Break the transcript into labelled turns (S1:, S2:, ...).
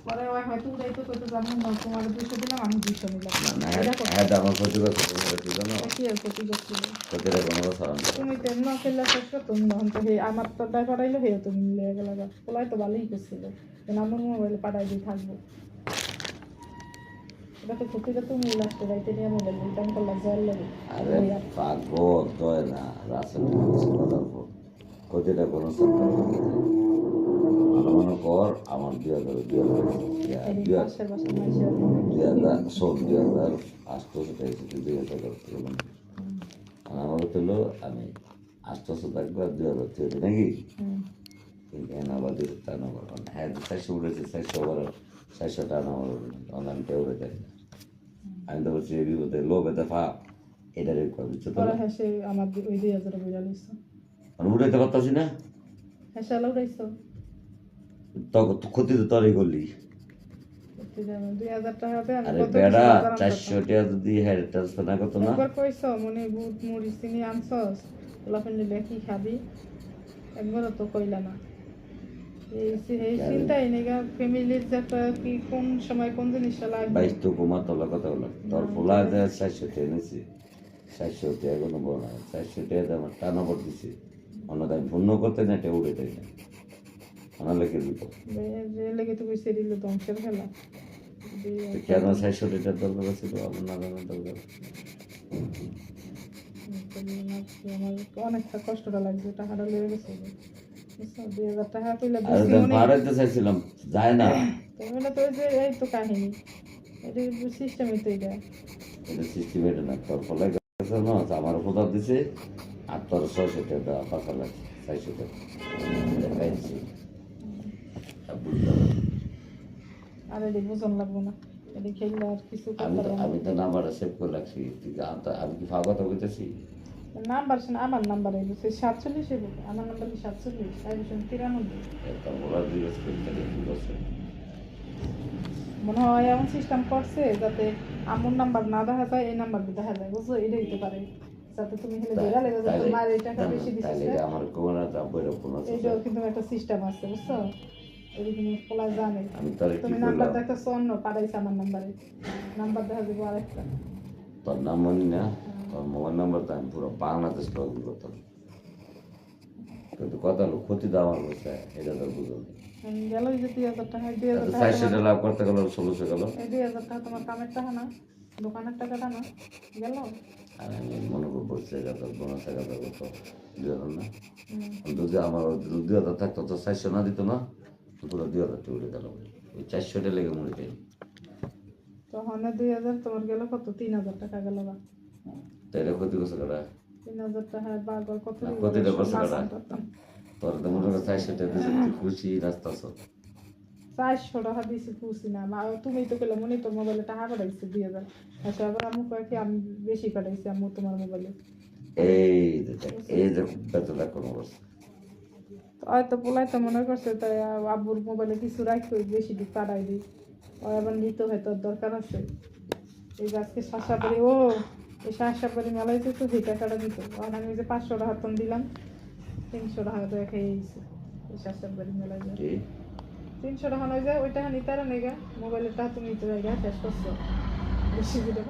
S1: পরে ওই হয়তো উড়াইতে কইতে যাবো না, তোমার 200 দিলাম, আমি 200 নিলাম।
S2: না এটা আমার ক্ষতি করছে, তোমার কি জানো
S1: কি আর ক্ষতি করছিল?
S2: ক্ষতিটা কোনো কথা না।
S1: তুমি তো এমন খেললে শেষ তুমি তখন তো আমার তো ড্রাইভার আইলো হে তুমি মিলে গেল, পোলাই তো ভালোই করছিল, আমার মোবাইলে পাঠাই দিয়ে থাকবো। এটা তো ক্ষতিটা তুমি লাস্টে রাইতে নিয়ে মোবাইল রিটার্ন করলাম জল লাগে।
S2: আরে পাগল দয় না রাসেল কথার পর ক্ষতিটা কোনো সরকার ভালো মনে কর। আমার 2000 আমার হলো আমি আষ্টশো থাকবো আর 2000 চলে নাকি আবার 200 টাকা নেবো। হ্যাঁ 400 উঠেছে, 400 আবার 400 টাকা নেবো অনলাইন পে উঠে যায়। আমি তো বলছি বিপদে লোভে দেখা এটারে বুঝছো তো
S1: আমার ওই 2000 বইলা লইছো
S2: মানে উঠাইতে পারতাছি না।
S1: হ্যাঁ শালা উড়াইছো
S2: তখন ক্ষতি তো তোরই করলি।
S1: 2000 টাকা হবে।
S2: আরে বেড়া 400 টাকা যদি হ্যাঁ ট্রান্সফার না করতো না।
S1: একবার কইছো মনে বুট মুড়ি চিনি আনছস লাফেন দিলে কি খাবি, একবারও তো কইলা না। এই চিন্তাই নেই ফ্যামিলির যে একটা কি কোন সময় কোন জিনিসটা লাগবে।
S2: 22 তো কুমার তোলা কথা বলা তোর পোলা 400 টাকা নিয়েছি, 400 টাকা কোনো বড় না, 400 টাকা আমার টানা পড় দিছি অন্যটা আমি পূর্ণ করতে না এটা উঠে দেয় না আমার লেগে দিব
S1: লেগে তো কইছে দিল ধ্বংসের খেলা।
S2: কেন 400 টাকার দরকার ছিল আমার না জানার দরকার।
S1: আমার অনেকটা কষ্টটা লাগছে, টাকাটা লেগে গেছে 2000 টাকা পেলে
S2: বাড়াইতে চাইছিলাম যায় না।
S1: তাহলে তো যে এই তো কাহিনী, এটা সিস্টেমই তো এটা
S2: সিস্টেম এটা না তোর ফলে গেছে না আমার কোথাও দিছে আর তোর 600 টাকা পাকা লাগছে 400 টাকা খাইছি
S1: আর এটা বুঝন লাগবো না, এটা খেললে আর কিছু
S2: আমি তো নাম্বার সেভ করে রাখছি। আমি কি ফাঁকা কথা বলতেছি
S1: নাম্বার শুনে আমার নাম্বার এই 47 এর আমার নাম্বার কি 47 93
S2: এটা বলা জিজ্ঞেস করতে কি করছে
S1: মনে হয় এমন সিস্টেম করছে যাতে আমার নাম্বার না দেখা যায়, এই নাম্বার দেখা যায়, বুঝছো? এটা হইতে পারে যাতে তুমি হেলে বেরা লেগে যাতে তোমার এই টাকা বেশি দিছিস
S2: তাহলে আমার কোনা দাম বইরা কোন আছে
S1: এইটাও কিন্তু একটা সিস্টেম আছে, বুঝছো? এটা কিন্তু পোলা জানে
S2: আমি তার কি
S1: তুমি নাম্বার দেখতেছো অন্য পাঠাইছ আমার নাম্বারে, নাম্বার দেখা যাবে আরেকটা
S2: তোর নাম মনে না তোর মোবাইল নাম্বার তো আমি পুরো বাংলাদেশ লগ করতাম কিন্তু কথা হলো ক্ষতি দেওয়া আমার বসে এটা তো বুঝলো
S1: গেল এই যে 2000 টাকা 2000 টাকা
S2: 400 টাকা লাভ করতে গেল 1600 গেল
S1: এই 2000 টাকা তোমার কামের টাকা না, দোকানের টাকাটা না গেল।
S2: আর আমি মনে করবো টাকা তো 15 টাকা তো 2000 না যদি আমার 2000 থাকতো তো 400 না দিত না পুরো 2000 টাকা উঠে গেল ওই 400 টাকা লেগে মরে যাই
S1: তখন 2000 তোমার গেল কত 3000 টাকা গেল না
S2: তাইলে ক্ষতি করছে কারা
S1: 3000 টাকা বারবার কত
S2: ক্ষতিটা করছে কারা তোর তো মনে করো 400 টাকা দিতে খুশি রাস্তা সব
S1: 400 টাকা দিয়েছি খুশি না তুমি তো কইলে মনে তোর মোবাইলে টাকা পাঠাইছে 2000 আচ্ছা আবার আমি কয় কি আমি বেশি পাঠাইছি আমি তোমার মোবাইলে
S2: এই যে বেতলা কোন অবস্থা
S1: হয়তো পোলাই তো মনে করছে তাই আব্বুর মোবাইলে কিছু রাখতে বেশি দিক পাঠাই দিই আর আবার নিতে হয় তোর দরকার আছে এই আজকে শাসাবাড়ি ও এই শাসাবাড়ি মেলায় তো সেই টাকাটা দিত আর আমি যে 500 টাকা হাতন দিলাম 300 টাকা তো খেয়ে গেছে এই শাসাবাড়ি মেলায় 300 টাকা নয় যায় ওই টাকা নিতে আর নেই গা মোবাইলের টাকা তুমি নিতে যাই গা শেষ করছো বেশি দিতে